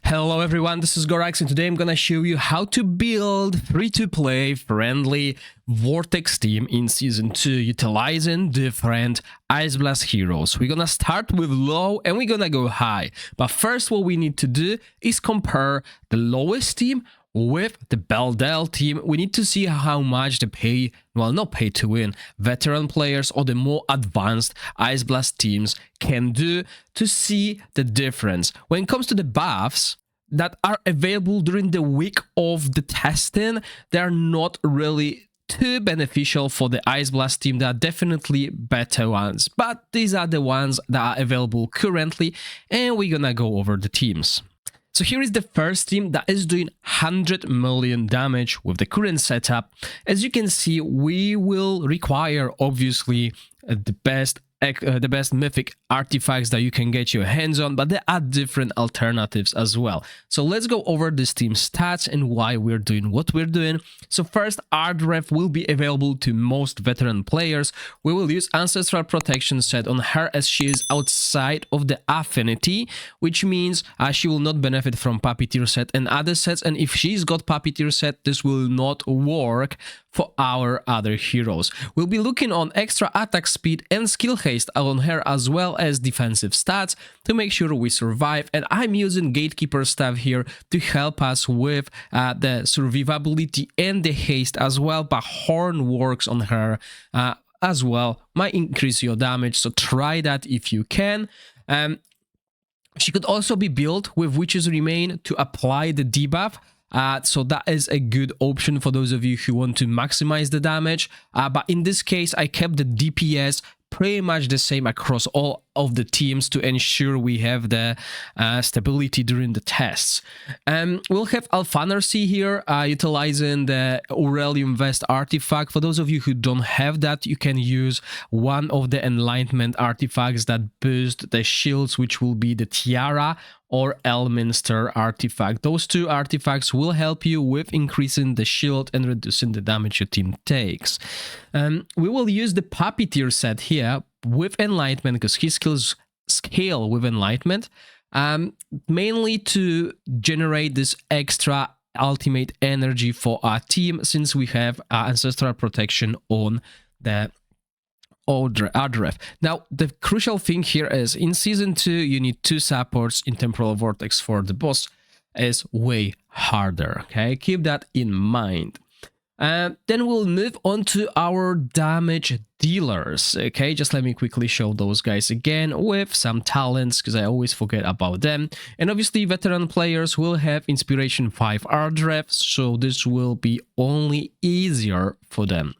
Hello everyone, this is Gorax and today I'm gonna show you how to build free-to-play friendly Vortex team in Season 2 utilizing different Ice Blast heroes. We're gonna start with low and we're gonna go high. But first what we need to do is compare the lowest team with the Beldel team. We need to see how much the not pay to win, veteran players or the more advanced Ice Blast teams can do to see the difference. When it comes to the buffs that are available during the week of the testing, they are not really too beneficial for the Ice Blast team. There are definitely better ones, but these are the ones that are available currently, and we're gonna go over the teams. So here is the first team that is doing 100 million damage with the current setup. As you can see, we will require obviously the best mythic artifacts that you can get your hands on, but there are different alternatives as well. So let's go over this team's stats and why we're doing what we're doing. So first, Ardref will be available to most veteran players. We will use Ancestral Protection set on her as she is outside of the affinity, which means she will not benefit from Puppeteer set and other sets, and if she's got Puppeteer set, this will not work for our other heroes. We'll be looking on extra attack speed and skill haste on her as well as defensive stats to make sure we survive, and I'm using Gatekeeper staff here to help us with the survivability and the haste as well, but Horn works on her as well, might increase your damage, so try that if you can. She could also be built with Witches Remain to apply the debuff. So that is a good option for those of you who want to maximize the damage. But in this case, I kept the DPS pretty much the same across all of the teams to ensure we have the stability during the tests. We'll have Alphanarcy here utilizing the Aurelium Vest artifact. For those of you who don't have that, you can use one of the Enlightenment artifacts that boost the shields, which will be the Tiara or Elminster artifact. Those two artifacts will help you with increasing the shield and reducing the damage your team takes. We will use the Puppeteer set here with Enlightenment because his skills scale with Enlightenment, mainly to generate this extra ultimate energy for our team since we have Ancestral Protection on the Ardref. Now, the crucial thing here is in Season 2, you need 2 supports in Temporal Vortex for the boss is way harder, okay? Keep that in mind. Then we'll move on to our damage dealers, okay? Just let me quickly show those guys again with some talents because I always forget about them. And obviously, veteran players will have Inspiration 5 Ardref, so this will be only easier for them.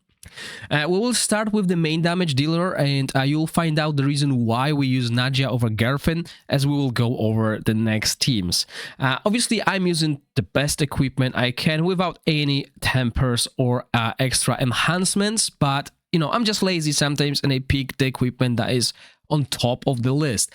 We will start with the main damage dealer, and you'll find out the reason why we use Nadia over Gerfin as we will go over the next teams. Obviously, I'm using the best equipment I can without any tempers or extra enhancements, but you know, I'm just lazy sometimes and I pick the equipment that is on top of the list.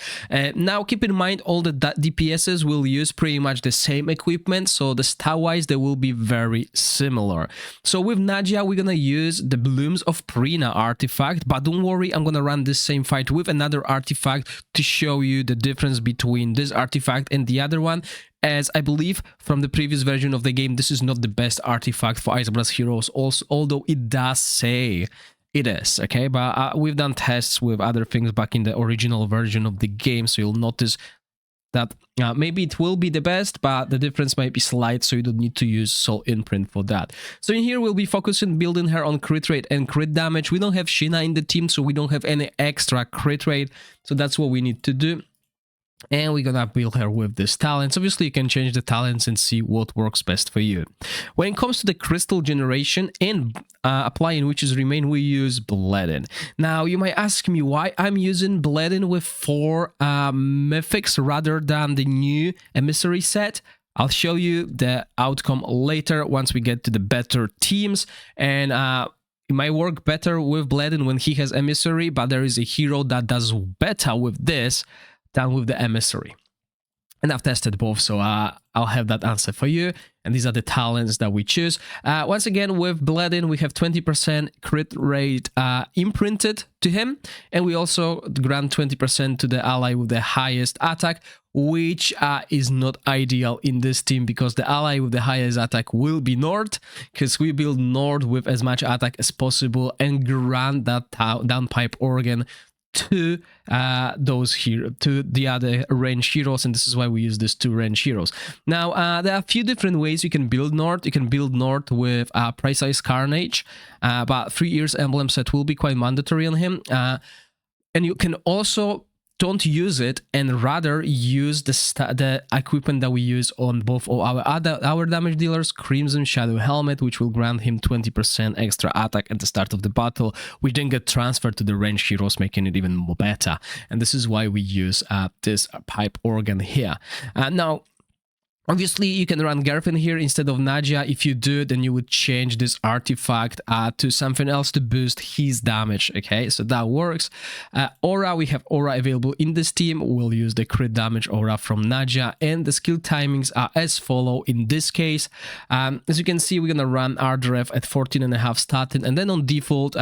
Now keep in mind all the DPSs will use pretty much the same equipment, so the stat wise they will be very similar. So with Nadia we're gonna use the Blooms of Prina artifact, but don't worry, I'm gonna run this same fight with another artifact to show you the difference between this artifact and the other one, as I believe from the previous version of the game this is not the best artifact for Ice Blast heroes, also, although it does say it is, okay? But we've done tests with other things back in the original version of the game, so you'll notice that maybe it will be the best, but the difference might be slight, so you don't need to use Soul Imprint for that. So in here, we'll be focusing building her on crit rate and crit damage. We don't have Sheena in the team, so we don't have any extra crit rate, so that's what we need to do. And we're gonna build her with these talents. Obviously, you can change the talents and see what works best for you. When it comes to the crystal generation and applying Witches Remain, we use Bleeding. Now, you might ask me why I'm using Bleeding with 4 mythics rather than the new emissary set. I'll show you the outcome later once we get to the better teams, and it might work better with Bleeding when he has emissary, but there is a hero that does better with this than with the emissary. And I've tested both, so I'll have that answer for you. And these are the talents that we choose. Once again, with Bledin, we have 20% crit rate imprinted to him. And we also grant 20% to the ally with the highest attack, which is not ideal in this team because the ally with the highest attack will be Nord, because we build Nord with as much attack as possible and grant that downpipe organ to to the other range heroes, and this is why we use these 2 range heroes. Now there are a few different ways you can build Nord. You can build Nord with Precise Carnage, but 3 years emblem set will be quite mandatory on him, and you can also don't use it and rather use the equipment that we use on both of our damage dealers, Crimson Shadow Helmet, which will grant him 20% extra attack at the start of the battle, which then get transferred to the range heroes, making it even more better. And this is why we use this pipe organ here. Now, obviously, you can run Gerfin here instead of Nadia. If you do, then you would change this artifact to something else to boost his damage, okay? So that works. Aura, we have Aura available in this team. We'll use the crit damage Aura from Nadia, and the skill timings are as follow in this case. As you can see, we're gonna run Ardref at 14.5 statin, and then on default,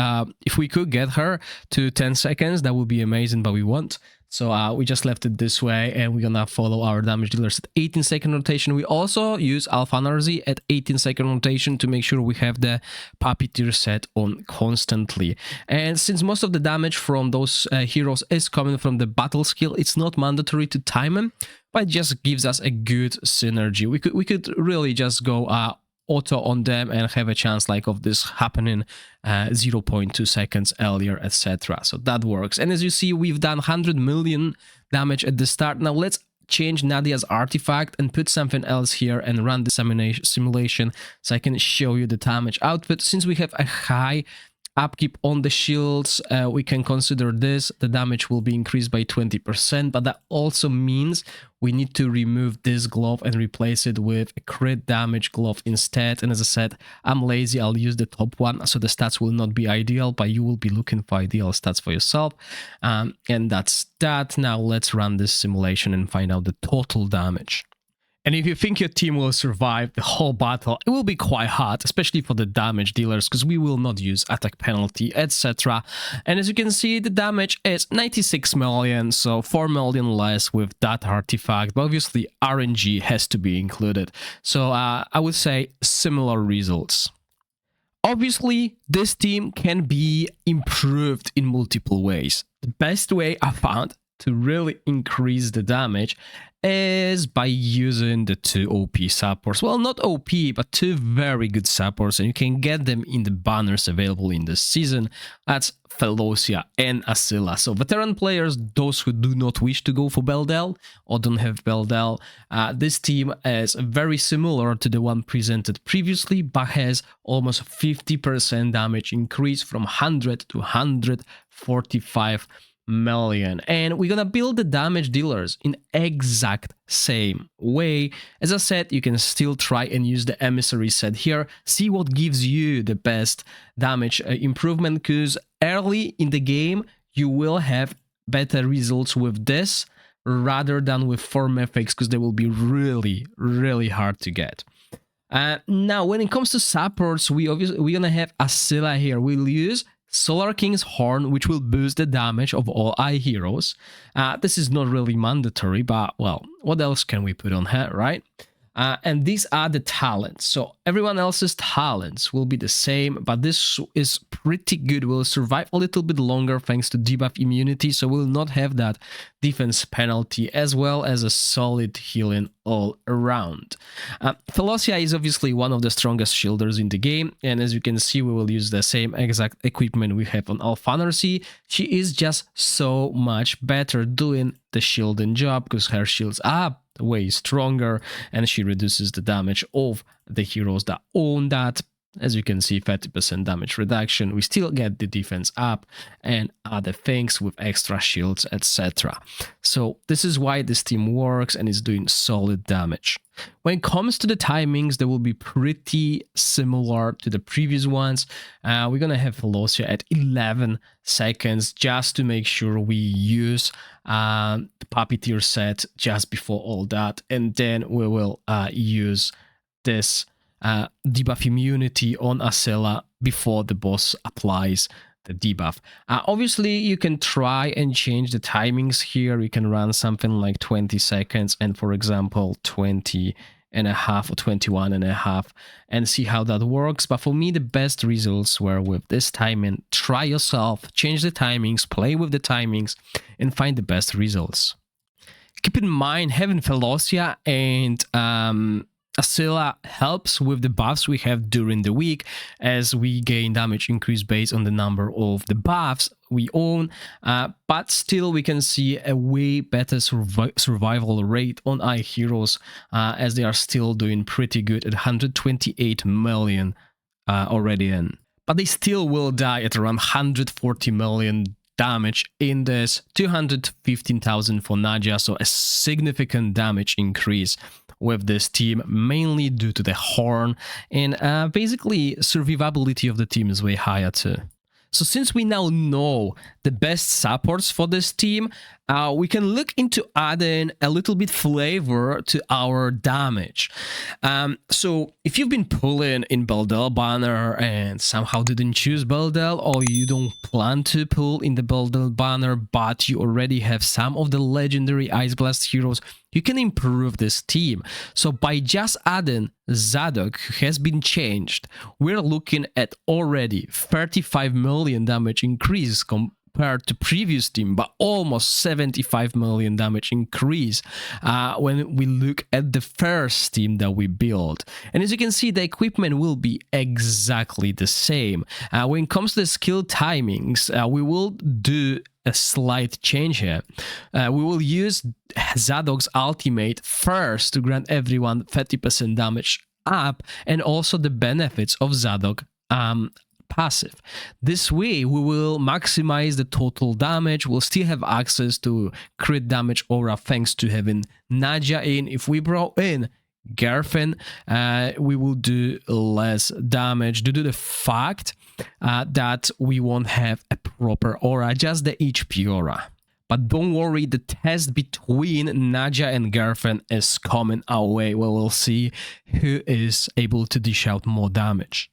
if we could get her to 10 seconds, that would be amazing, but we won't. So we just left it this way, and we're gonna follow our damage dealers at 18-second rotation. We also use Alpha Narzi at 18-second rotation to make sure we have the Puppeteer set on constantly. And since most of the damage from those heroes is coming from the battle skill, it's not mandatory to time them, but it just gives us a good synergy. We could really just go auto on them and have a chance like of this happening 0.2 seconds earlier, etc. So that works. And as you see, we've done 100 million damage at the start. Now let's change Nadia's artifact and put something else here and run the simulation so I can show you the damage output. Since we have a high upkeep on the shields, we can consider this. The damage will be increased by 20%, but that also means we need to remove this glove and replace it with a crit damage glove instead. And as I said, I'm lazy, I'll use the top one, so the stats will not be ideal, but you will be looking for ideal stats for yourself. And that's that. Now let's run this simulation and find out the total damage. And if you think your team will survive the whole battle, it will be quite hard, especially for the damage dealers, because we will not use attack penalty, etc. And as you can see, the damage is 96 million, so 4 million less with that artifact. But obviously, RNG has to be included. So I would say similar results. Obviously, this team can be improved in multiple ways. The best way I found to really increase the damage is by using the 2 OP supports. Well, not OP, but 2 very good supports, and you can get them in the banners available in this season. That's Felocia and Asila. So veteran players, those who do not wish to go for Beldel or don't have Beldel, this team is very similar to the one presented previously, but has almost 50% damage increase from 100 to 145 million. And we're gonna build the damage dealers in exact same way. As I said, you can still try and use the emissary set here, see what gives you the best damage improvement, because early in the game you will have better results with this rather than with 4 mythics, because they will be really hard to get. Now when it comes to supports, we're gonna have Asila here. We'll use Solar King's Horn, which will boost the damage of all eye heroes. This is not really mandatory, but, well, what else can we put on her, right? And these are the talents. So everyone else's talents will be the same, but this is pretty good. We'll survive a little bit longer thanks to debuff immunity, so we'll not have that defense penalty, as well as a solid healing all around. Felocia is obviously one of the strongest shielders in the game, and as you can see, we will use the same exact equipment we have on Alphanarcy. She is just so much better doing the shielding job, because her shields are way stronger and she reduces the damage of the heroes that own that As you can see, 30% damage reduction. We still get the defense up and other things with extra shields, etc. So this is why this team works and is doing solid damage. When it comes to the timings, they will be pretty similar to the previous ones. We're gonna have Velocia at 11 seconds just to make sure we use the Puppeteer set just before all that, and then we will use this debuff immunity on Acela before the boss applies the debuff. Obviously, you can try and change the timings here. You can run something like 20 seconds and, for example, 20 and a half or 21 and a half and see how that works. But for me, the best results were with this timing. Try yourself, change the timings, play with the timings, and find the best results. Keep in mind, having Velocia and Acela helps with the buffs we have during the week, as we gain damage increase based on the number of the buffs we own, but still we can see a way better survival rate on our heroes, as they are still doing pretty good at 128 million already in. But they still will die at around 140 million damage in this, 215,000 for Nadia, so a significant damage increase with this team, mainly due to the horn, and basically survivability of the team is way higher too. So since we now know the best supports for this team, we can look into adding a little bit flavor to our damage. So if you've been pulling in Beldel banner and somehow didn't choose Beldel, or you don't plan to pull in the Beldel banner, but you already have some of the legendary Ice Blast heroes, you can improve this team. So by just adding Zadok, who has been changed, we're looking at already 35 million damage increase compared to previous team, but almost 75 million damage increase when we look at the first team that we built. And as you can see, the equipment will be exactly the same. When it comes to the skill timings, we will do a slight change here. We will use Zadok's ultimate first to grant everyone 30% damage up, and also the benefits of Zadok passive. This way we will maximize the total damage. We'll still have access to crit damage aura thanks to having Nadia in. If we brought in Gerfen, we will do less damage due to the fact that we won't have a proper aura, just the HP aura. But don't worry, the test between Nadia and Gerfen is coming our way, where we'll see who is able to dish out more damage.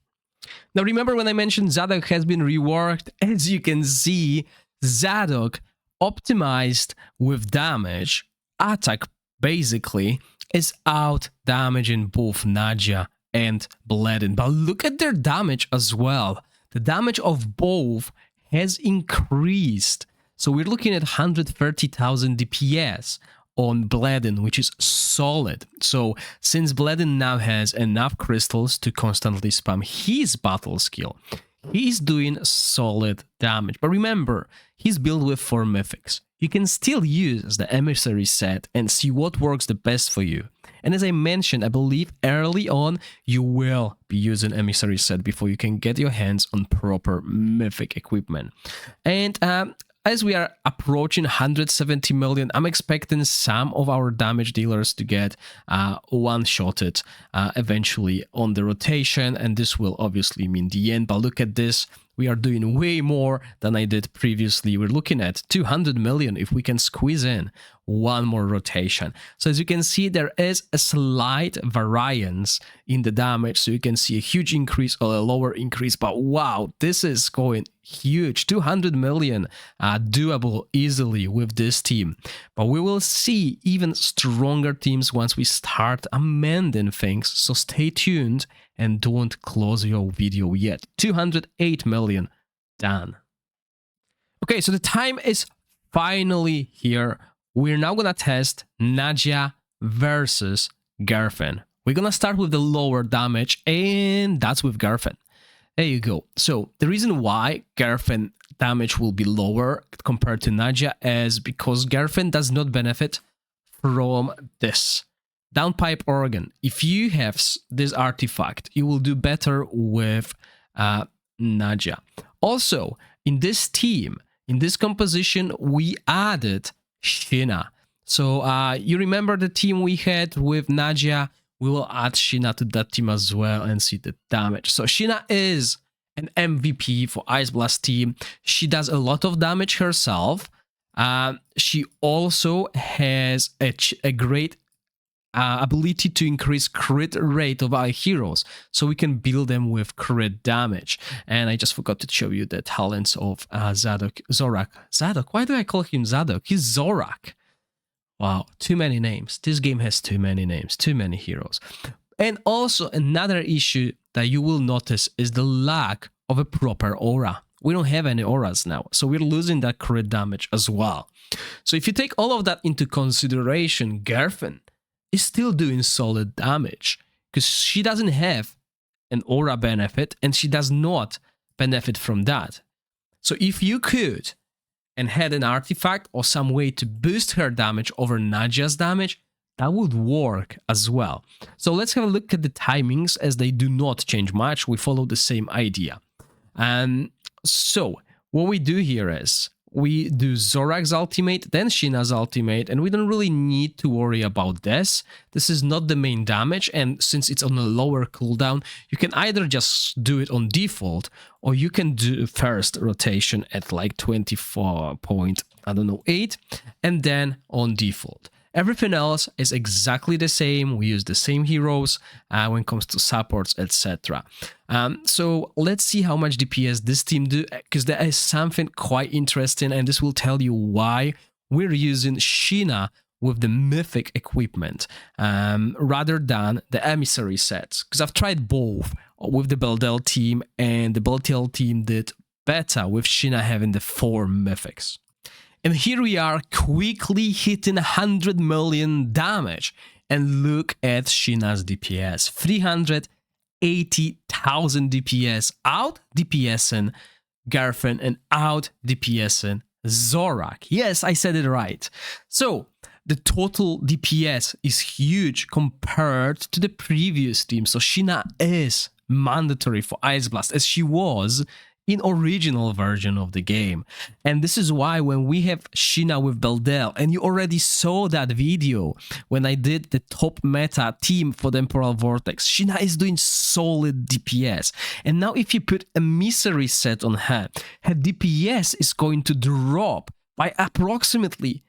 Now remember when I mentioned Zadok has been reworked? As you can see, Zadok optimized with damage, attack basically, is out damaging both Nadia and Bledin. But look at their damage as well. The damage of both has increased. So we're looking at 130,000 DPS on Bledin, which is solid. So since Bledin now has enough crystals to constantly spam his battle skill, he's doing solid damage. But remember, he's built with 4 mythics. You can still use the emissary set and see what works the best for you. And as I mentioned, I believe early on you will be using emissary set before you can get your hands on proper mythic equipment. And as we are approaching 170 million, I'm expecting some of our damage dealers to get one-shotted eventually on the rotation, and this will obviously mean the end. But look at this. We are doing way more than I did previously. We're looking at 200 million if we can squeeze in one more rotation. So as you can see, there is a slight variance in the damage. So you can see a huge increase or a lower increase. But wow, this is going huge. 200 million doable easily with this team. But we will see even stronger teams once we start amending things. So stay tuned and don't close your video yet. 208 million done. Okay, so the time is finally here. We're now gonna test Nadia versus Gerfen. We're gonna start with the lower damage, and that's with Gerfen. There you go. So the reason why Gerfen damage will be lower compared to Nadia is because Gerfen does not benefit from this. Downpipe Organ. If you have this artifact, you will do better with Nadia. Also, in this team, in this composition, we added Sheena. So you remember the team we had with Nadia? We will add Sheena to that team as well and see the damage. So Sheena is an MVP for Ice Blast team. She does a lot of damage herself. She also has a great ability to increase crit rate of our heroes, so we can build them with crit damage. And I just forgot to show you the talents of Zorak. Zadok, why do I call him Zadok? He's Zorak. Wow, too many names. This game has too many names, too many heroes. And also another issue that you will notice is the lack of a proper aura. We don't have any auras now, so we're losing that crit damage as well. So if you take all of that into consideration, Gerfen is still doing solid damage because she doesn't have an aura benefit and she does not benefit from that. So if you could and had an artifact or some way to boost her damage over Nadia's damage, that would work as well. So let's have a look at the timings, as they do not change much. We follow the same idea. So what we do here is we do Zorak's ultimate, then Sheena's ultimate, and we don't really need to worry about this. This is not the main damage, and since it's on a lower cooldown, you can either just do it on default, or you can do first rotation at like 24.8, and then on default. Everything else is exactly the same. We use the same heroes when it comes to supports, etc. So let's see how much DPS this team do, because there is something quite interesting, and this will tell you why we're using Sheena with the mythic equipment rather than the emissary sets. Because I've tried both with the Beldel team, and the Beldel team did better with Sheena having the 4 mythics. And here we are quickly hitting 100 million damage. And look at Sheena's DPS. 380,000 DPS. Out DPSing Gerfen and out DPSing Zorak. Yes, I said it right. So the total DPS is huge compared to the previous team. So Sheena is mandatory for Ice Blast, as she was in original version of the game. And this is why when we have Sheena with Beldel, and you already saw that video when I did the top meta team for the Temporal Vortex, Sheena is doing solid DPS. And now if you put a emissary set on her, her DPS is going to drop by approximately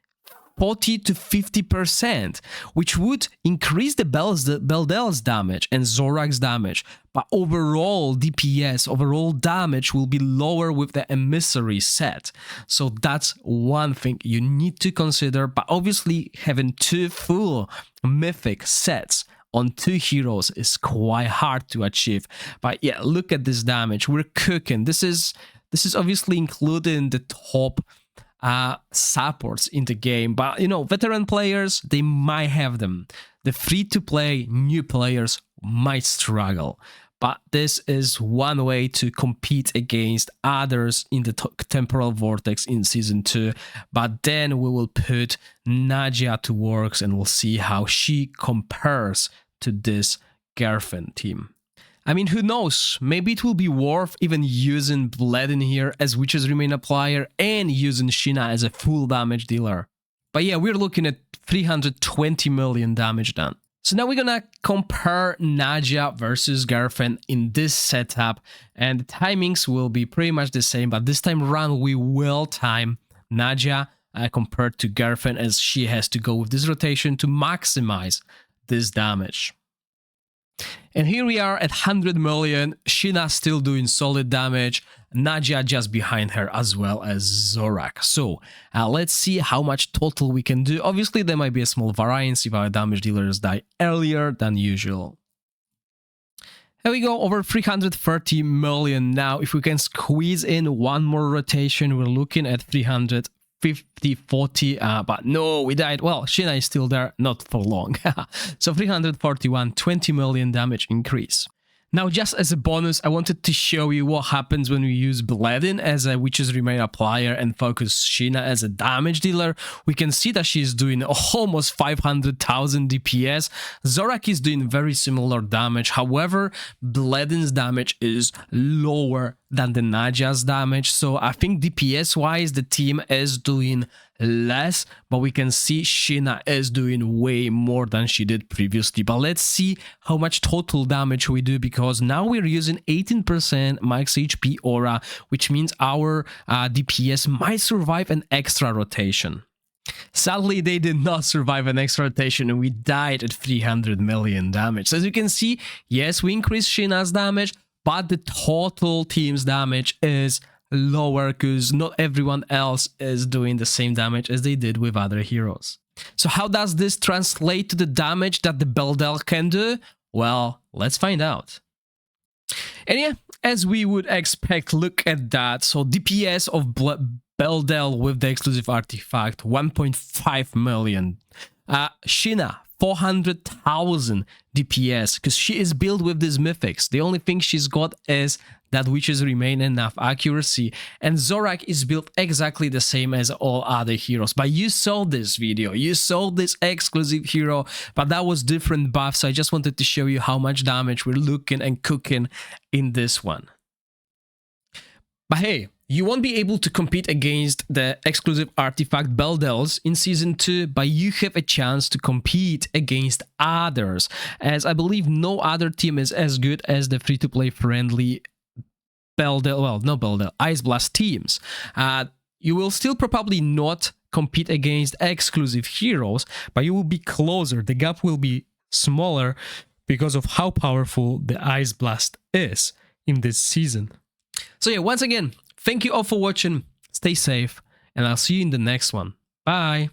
40 to 50%, which would increase the Beldel's damage and Zorak's damage, but overall DPS, overall damage will be lower with the emissary set. So that's one thing you need to consider, but obviously having 2 full mythic sets on 2 heroes is quite hard to achieve. But yeah, look at this damage, we're cooking. This is obviously including the top supports in the game, but you know, veteran players, they might have them. The free-to-play new players might struggle, but this is one way to compete against others in the Temporal Vortex in Season 2, but then we will put Nadia to work and we'll see how she compares to this Gerfen team. I mean, who knows, maybe it will be worth even using Bled in here as Witch's Remain Applier and using Sheena as a full damage dealer. But yeah, we're looking at 320 million damage done. So now we're gonna compare Nadia versus Gerfen in this setup, and the timings will be pretty much the same, but this time around we will time Nadia compared to Gerfen, as she has to go with this rotation to maximize this damage. And here we are at 100 million, Sheena still doing solid damage, Nadia just behind her as well as Zorak. So let's see how much total we can do. Obviously there might be a small variance if our damage dealers die earlier than usual. Here we go, over 330 million now. If we can squeeze in one more rotation, we're looking at 350, 40, but no, we died. Well, Sheena is still there, not for long. So 341, 20 million damage increase. Now, just as a bonus, I wanted to show you what happens when we use Bledin as a Witch's Remain applier and focus Sheena as a damage dealer. We can see that she's doing almost 500,000 DPS. Zorak is doing very similar damage. However, Bledin's damage is lower than the Nadja's damage. So I think DPS-wise, the team is doing less, but we can see Sheena is doing way more than she did previously. But let's see how much total damage we do, because now we're using 18% max HP aura, which means our DPS might survive an extra rotation. Sadly, they did not survive an extra rotation and we died at 300 million damage. So as you can see, yes, we increased Sheena's damage, but the total team's damage is lower because not everyone else is doing the same damage as they did with other heroes. So how does this translate to the damage that the Beldel can do? Well, let's find out. And yeah, as we would expect, look at that. So DPS of Beldel with the exclusive artifact, 1.5 million. Sheena, 400,000 DPS, because she is built with these mythics. The only thing she's got is that Witches Remain enough accuracy, and Zorak is built exactly the same as all other heroes. But you saw this video, you saw this exclusive hero, but that was different buff, so I just wanted to show you how much damage we're looking and cooking in this one. But hey, you won't be able to compete against the exclusive artifact Beldels in Season 2, but you have a chance to compete against others, as I believe no other team is as good as the free-to-play friendly Beldel, well, no Beldel, Ice Blast teams. You will still probably not compete against exclusive heroes, but you will be closer. The gap will be smaller because of how powerful the Ice Blast is in this season. So yeah, once again, thank you all for watching, stay safe, and I'll see you in the next one. Bye!